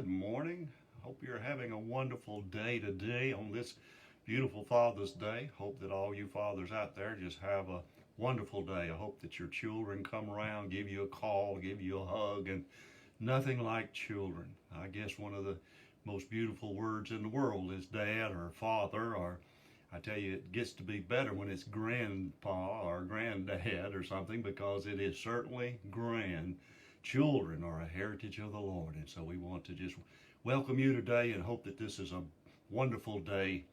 Good morning. Hope you're having a wonderful day today on this beautiful Father's Day. Hope that all you fathers out there just have a wonderful day. I hope that your children come around, give you a call, give you a hug, and nothing like children. I guess one of the most beautiful words in the world is dad or father, or I tell you, it gets to be better when it's grandpa or granddad or something, because it is certainly grand. Children are a heritage of the Lord, and so we want to just welcome you today and hope that this is a wonderful day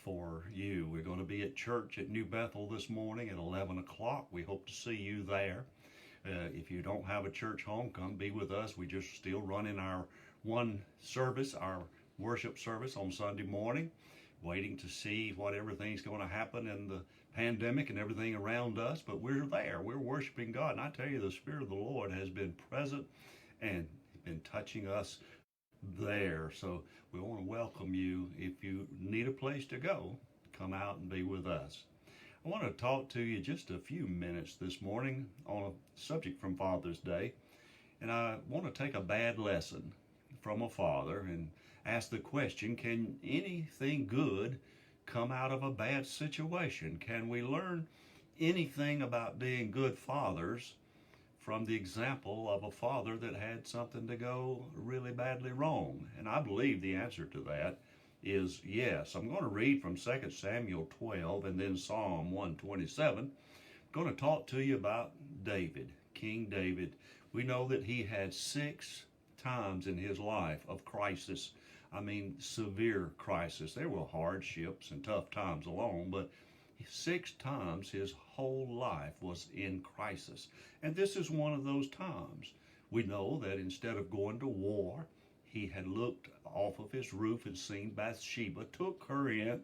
for you. We're going to be at church at New Bethel this morning at 11 o'clock. We hope to see you there. If you don't have a church home, come be with us. We just still running our one service, our worship service on Sunday morning, waiting to see what everything's going to happen in the pandemic and everything around us, but we're there. We're worshiping God, and I tell you, the Spirit of the Lord has been present and been touching us there. So we want to welcome you. If you need a place to go, come out and be with us. I want to talk to you just a few minutes this morning on a subject from Father's Day, and I want to take a bad lesson from a father and ask the question, can anything good come out of a bad situation? Can we learn anything about being good fathers from the example of a father that had something to go really badly wrong? And I believe the answer to that is yes. I'm going to read from 2 Samuel 12 and then Psalm 127. I'm going to talk to you about David, King David. We know that he had 6 times in his life of crisis. I mean, severe crisis. There were hardships and tough times along, but 6 times his whole life was in crisis. And this is one of those times. We know that instead of going to war, he had looked off of his roof and seen Bathsheba, took her in,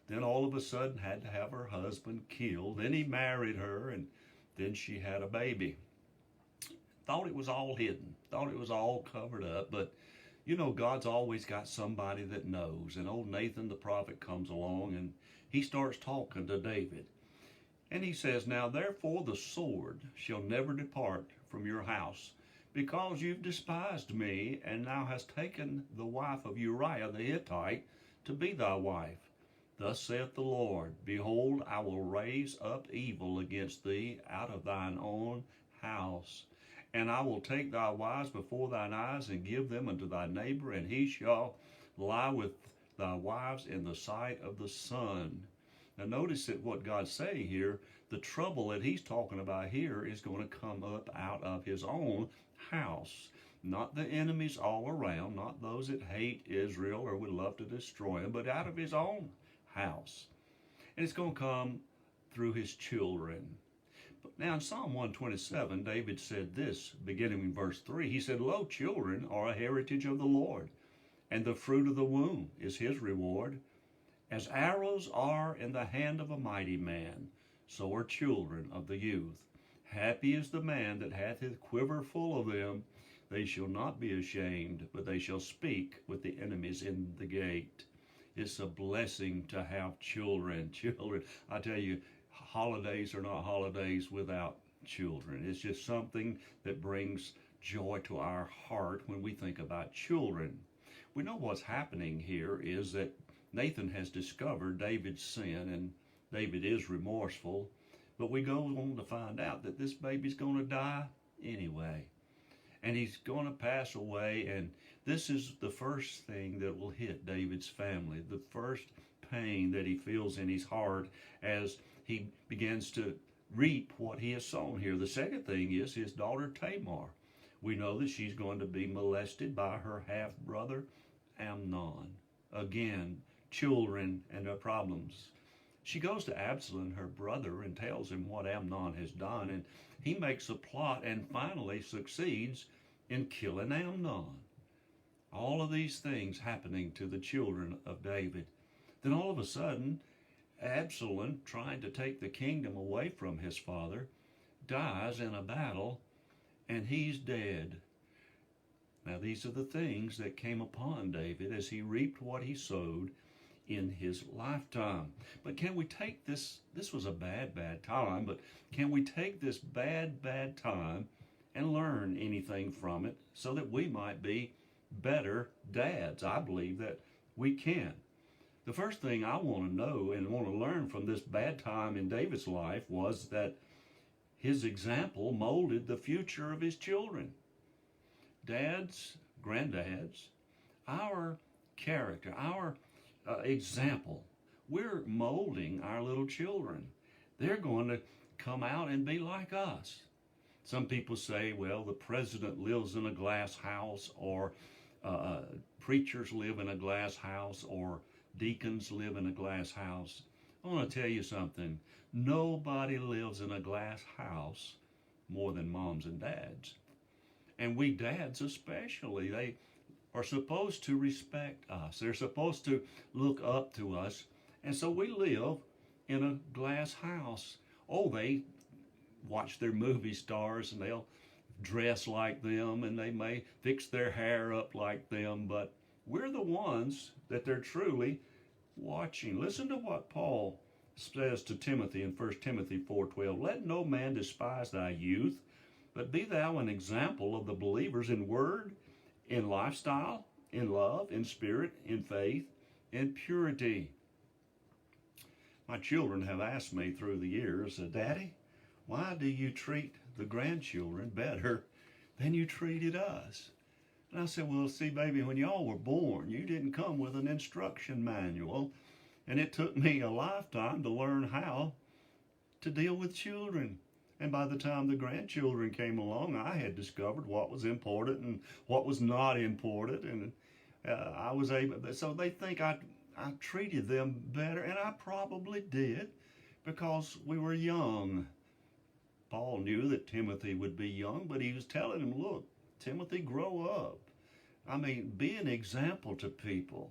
then all of a sudden had to have her husband killed. Then he married her, and then she had a baby. Thought it was all hidden, thought it was all covered up, but you know, God's always got somebody that knows. And old Nathan the prophet comes along and he starts talking to David. And he says, now therefore the sword shall never depart from your house, because you've despised me, and thou hast taken the wife of Uriah the Hittite to be thy wife. Thus saith the Lord, behold, I will raise up evil against thee out of thine own house. And I will take thy wives before thine eyes, and give them unto thy neighbor, and he shall lie with thy wives in the sight of the sun. Now notice that what God's saying here, the trouble that he's talking about here is going to come up out of his own house. Not the enemies all around, not those that hate Israel or would love to destroy him, but out of his own house. And it's going to come through his children. Now in Psalm 127, David said this, beginning in verse 3. He said, lo, children are a heritage of the Lord, and the fruit of the womb is his reward. As arrows are in the hand of a mighty man, so are children of the youth. Happy is the man that hath his quiver full of them. They shall not be ashamed, but they shall speak with the enemies in the gate. It's a blessing to have children. Children, I tell you, holidays are not holidays without children. It's just something that brings joy to our heart when we think about children. We know what's happening here is that Nathan has discovered David's sin, and David is remorseful, but we go on to find out that this baby's going to die anyway, and he's going to pass away. And this is the first thing that will hit David's family, the first pain that he feels in his heart as he begins to reap what he has sown here. The second thing is his daughter Tamar. We know that she's going to be molested by her half-brother Amnon. Again, children and their problems. She goes to Absalom, her brother, and tells him what Amnon has done, and he makes a plot and finally succeeds in killing Amnon. All of these things happening to the children of David. Then all of a sudden, Absalom, trying to take the kingdom away from his father, dies in a battle, and he's dead. Now these are the things that came upon David as he reaped what he sowed in his lifetime. But can we take this was a bad time, but can we take this bad time and learn anything from it so that we might be better dads. I believe that we can. The first thing I want to know and want to learn from this bad time in David's life was that his example molded the future of his children. Dads, granddads, our character, our example, we're molding our little children. They're going to come out and be like us. Some people say, well, the president lives in a glass house, or preachers live in a glass house, or deacons live in a glass house. I want to tell you something. Nobody lives in a glass house more than moms and dads. And we dads especially, they are supposed to respect us. They're supposed to look up to us. And so we live in a glass house. Oh, they watch their movie stars and they'll dress like them and they may fix their hair up like them, but we're the ones that they're truly watching. Listen to what Paul says to Timothy in 1 Timothy 4:12. Let no man despise thy youth, but be thou an example of the believers in word, in lifestyle, in love, in spirit, in faith, in purity. My children have asked me through the years, Daddy, why do you treat the grandchildren better than you treated us? And I said, well, see, baby, when y'all were born, you didn't come with an instruction manual. And it took me a lifetime to learn how to deal with children. And by the time the grandchildren came along, I had discovered what was important and what was not important. And I was able, so they think I treated them better, and I probably did because we were young. Paul knew that Timothy would be young, but he was telling him, look, Timothy, grow up. I mean, be an example to people.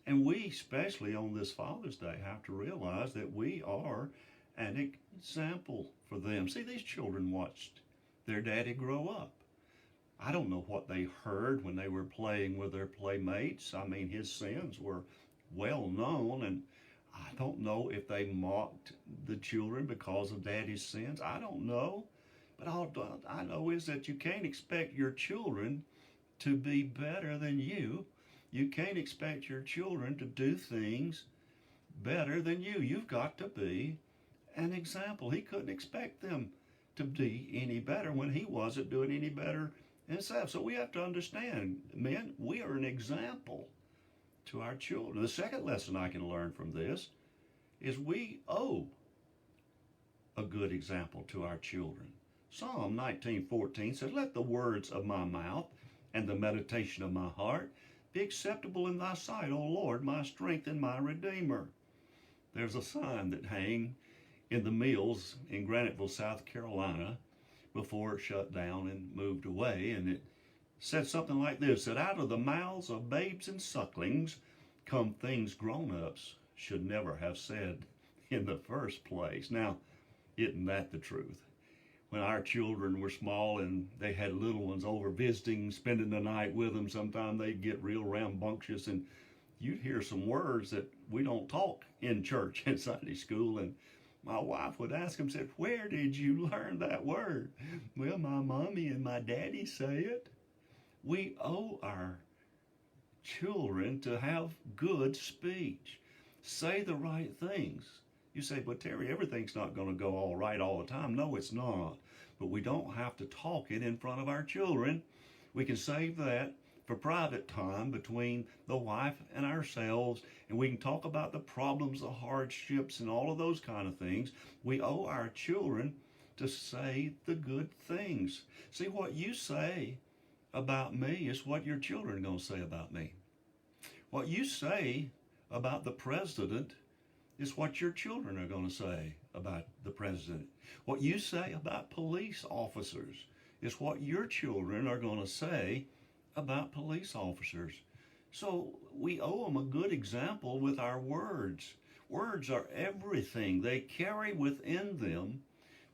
And we, especially on this Father's Day, have to realize that we are an example for them. See, these children watched their daddy grow up. I don't know what they heard when they were playing with their playmates. I mean, his sins were well known, and I don't know if they mocked the children because of daddy's sins. I don't know. But all I know is that you can't expect your children to be better than you. You can't expect your children to do things better than you. You've got to be an example. He couldn't expect them to be any better when he wasn't doing any better himself. So we have to understand, men, we are an example to our children. The second lesson I can learn from this is we owe a good example to our children. Psalm 19:14 says, let the words of my mouth and the meditation of my heart be acceptable in thy sight, O Lord, my strength and my redeemer. There's a sign that hang in the mills in Graniteville, South Carolina, before it shut down and moved away, and it said something like this, that out of the mouths of babes and sucklings come things grown-ups should never have said in the first place. Now, isn't that the truth? When our children were small and they had little ones over visiting, spending the night with them, sometimes they'd get real rambunctious, and you'd hear some words that we don't talk in church and Sunday school. And my wife would ask them, said, where did you learn that word? Well, my mommy and my daddy say it. We owe our children to have good speech. Say the right things. You say, but Terry, everything's not going to go all right all the time. No, it's not. But we don't have to talk it in front of our children. We can save that for private time between the wife and ourselves, and we can talk about the problems, the hardships, and all of those kind of things. We owe our children to say the good things. See, what you say about me is what your children are going to say about me. What you say about the president is what your children are going to say about the president. What you say about police officers is what your children are going to say about police officers. So we owe them a good example with our words. Words are everything. They carry within them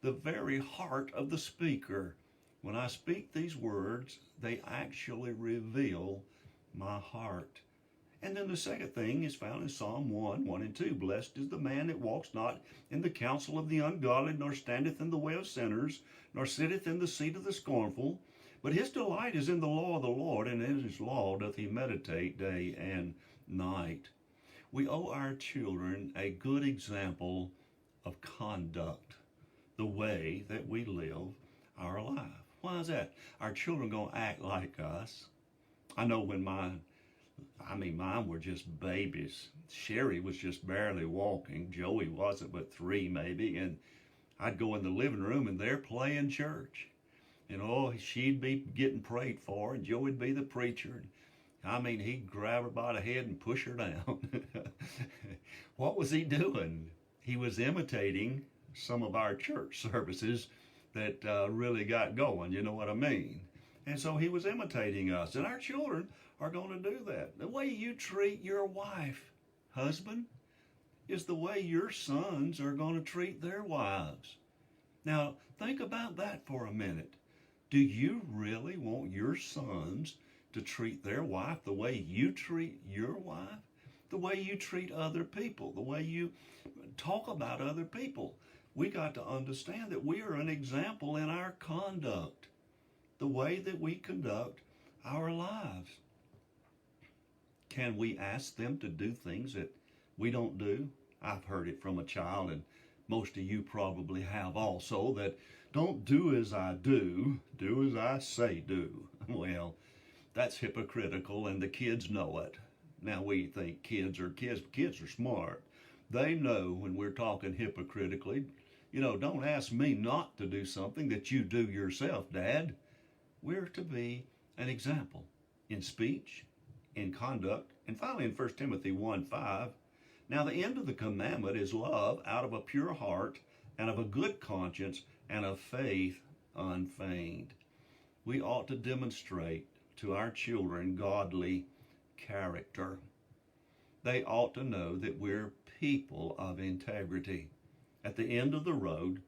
the very heart of the speaker. When I speak these words, they actually reveal my heart. And then the second thing is found in Psalm 1 and 2. Blessed is the man that walks not in the counsel of the ungodly, nor standeth in the way of sinners, nor sitteth in the seat of the scornful. But his delight is in the law of the Lord, and in his law doth he meditate day and night. We owe our children a good example of conduct, the way that we live our life. Why is that? Our children going to act like us. I know when mine were just babies. Sherry was just barely walking. Joey wasn't but 3 maybe. And I'd go in the living room and they're playing church. And oh, she'd be getting prayed for and Joey'd be the preacher. He'd grab her by the head and push her down. What was he doing? He was imitating some of our church services that really got going, you know what I mean? And so he was imitating us. And our children are going to do that. The way you treat your wife, husband, is the way your sons are going to treat their wives. Now, think about that for a minute. Do you really want your sons to treat their wife the way you treat your wife? The way you treat other people, the way you talk about other people? We got to understand that we are an example in our conduct, the way that we conduct our lives. Can we ask them to do things that we don't do? I've heard it from a child, and most of you probably have also, that don't do as I do, do as I say do. Well, that's hypocritical, and the kids know it. Now we think kids are smart. They know when we're talking hypocritically. Don't ask me not to do something that you do yourself, Dad. We're to be an example in speech, in conduct, and finally in 1 Timothy 1:5. Now the end of the commandment is love out of a pure heart and of a good conscience and of faith unfeigned. We ought to demonstrate to our children godly character. They ought to know that we're people of integrity. At the end of the road,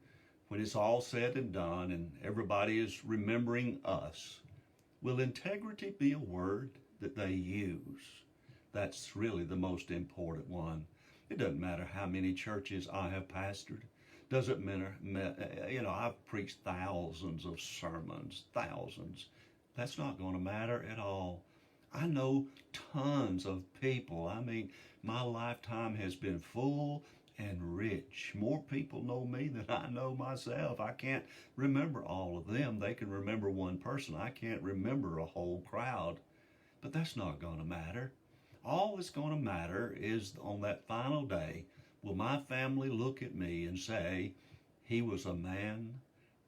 when it's all said and done and everybody is remembering us, will integrity be a word that they use? That's really the most important one. It doesn't matter how many churches I have pastored. Doesn't matter, I've preached thousands of sermons, thousands. That's not going to matter at all. I know tons of people. My lifetime has been full and rich. More people know me than I know myself. I can't remember all of them. They can remember one person. I can't remember a whole crowd. But that's not going to matter. All that's going to matter is on that final day, will my family look at me and say, he was a man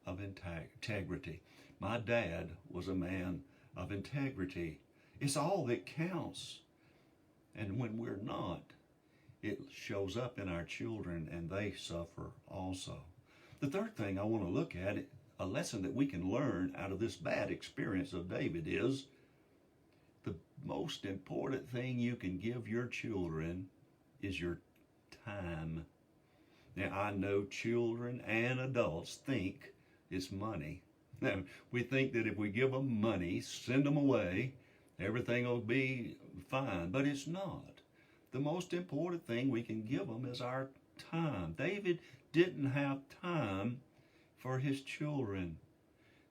of integrity. My dad was a man of integrity. It's all that counts. And when we're not, it shows up in our children and they suffer also. The third thing I want to look at, a lesson that we can learn out of this bad experience of David, is the most important thing you can give your children is your time. Now, I know children and adults think it's money. Now, we think that if we give them money, send them away, everything will be fine, but it's not. The most important thing we can give them is our time. David didn't have time for his children.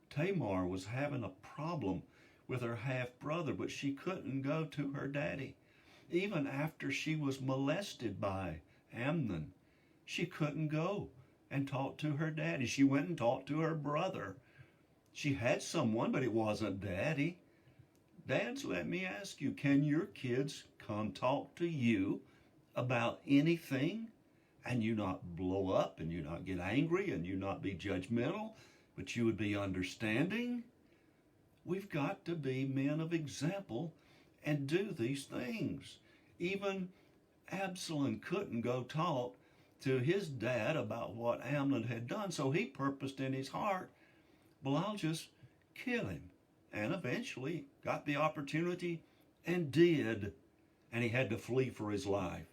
Tamar was having a problem with her half-brother, but she couldn't go to her daddy. Even after she was molested by Amnon, she couldn't go and talk to her daddy. She went and talked to her brother. She had someone, but it wasn't daddy. Dads, let me ask you, can your kids come talk to you about anything and you not blow up and you not get angry and you not be judgmental, but you would be understanding? We've got to be men of example and do these things. Even Absalom couldn't go talk to his dad about what Amnon had done, so he purposed in his heart, well, I'll just kill him. And eventually got the opportunity and did. And he had to flee for his life.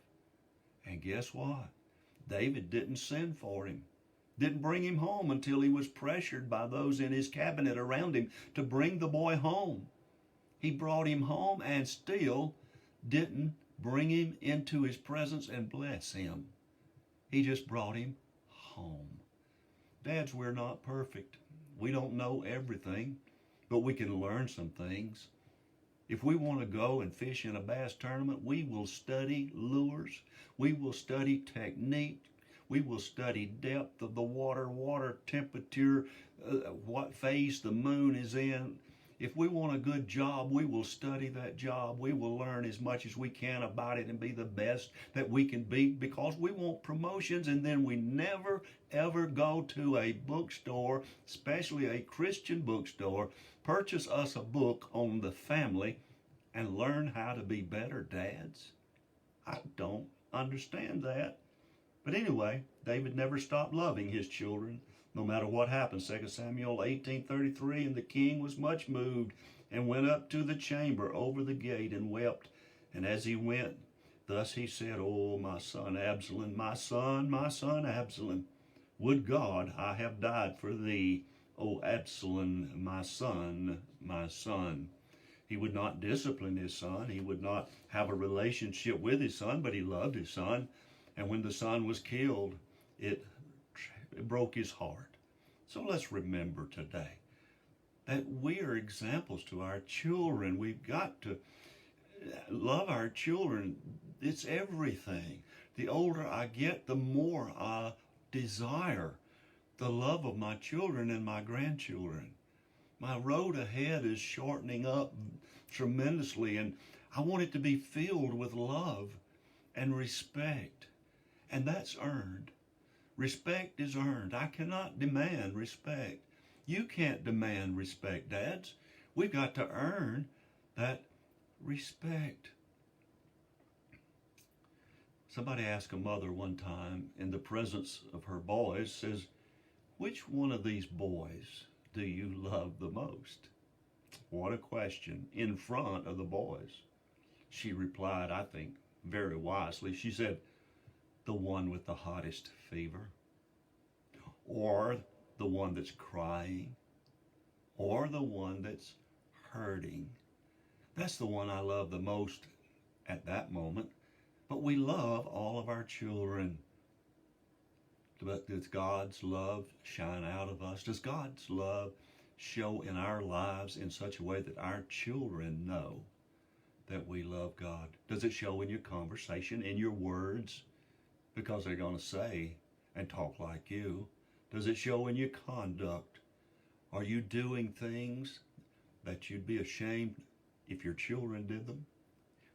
And guess what? David didn't send for him. Didn't bring him home until he was pressured by those in his cabinet around him to bring the boy home. He brought him home and still didn't bring him into his presence and bless him. He just brought him home. Dads, we're not perfect. We don't know everything. but we can learn some things. If we want to go and fish in a bass tournament, we will study lures. We will study technique. We will study depth of the water temperature, what phase the moon is in. If we want a good job, we will study that job. We will learn as much as we can about it and be the best that we can be, because we want promotions, and then we never ever go to a bookstore, especially a Christian bookstore, purchase us a book on the family and learn how to be better dads. I don't understand that. But anyway, David never stopped loving his children, no matter what happened. 2 Samuel 18:33, and the king was much moved, and went up to the chamber over the gate, and wept. And as he went, thus he said, O my son Absalom, my son Absalom, would God I have died for thee, O Absalom, my son, my son. He would not discipline his son. He would not have a relationship with his son, but he loved his son. And when the son was killed, it broke his heart. So let's remember today that we are examples to our children. We've got to love our children. It's everything. The older I get, the more I desire the love of my children and my grandchildren. My road ahead is shortening up tremendously, and I want it to be filled with love and respect. And that's earned. Respect is earned. I cannot demand respect. You can't demand respect, dads. We've got to earn that respect. Somebody asked a mother one time in the presence of her boys, says, which one of these boys do you love the most? What a question, in front of the boys. She replied, I think, very wisely. She said, the one with the hottest fever, or the one that's crying, or the one that's hurting. That's the one I love the most at that moment. But we love all of our children. But does God's love shine out of us? Does God's love show in our lives in such a way that our children know that we love God? Does it show in your conversation, in your words? Because they're going to say and talk like you. Does it show in your conduct? Are you doing things that you'd be ashamed if your children did them?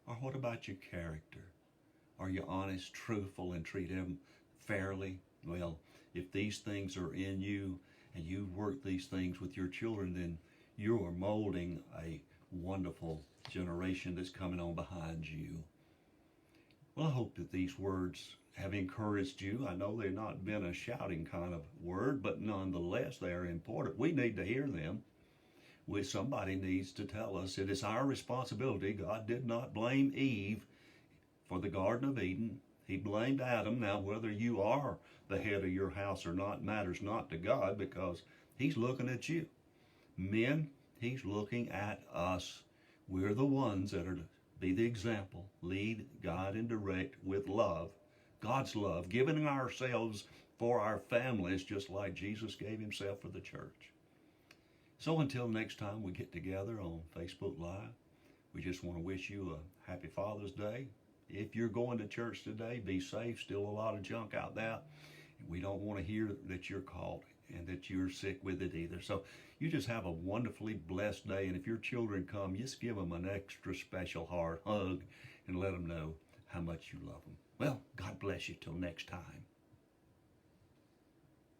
Or what about your character? Are you honest, truthful, and treat them fairly? Well, if these things are in you and you work these things with your children, then you are molding a wonderful generation that's coming on behind you. Well, I hope that these words have encouraged you. I know they've not been a shouting kind of word, but nonetheless, they are important. We need to hear them. Somebody needs to tell us it is our responsibility. God did not blame Eve for the Garden of Eden. He blamed Adam. Now, whether you are the head of your house or not matters not to God, because he's looking at you. Men, he's looking at us. We're the ones that are to be the example, lead, guide, and direct with love. God's love, giving ourselves for our families just like Jesus gave himself for the church. So until next time we get together on Facebook Live, we just want to wish you a happy Father's Day. If you're going to church today, be safe. Still a lot of junk out there. We don't want to hear that you're caught and that you're sick with it either. So you just have a wonderfully blessed day. And if your children come, just give them an extra special hard hug and let them know how much you love them. Well, God bless you till next time.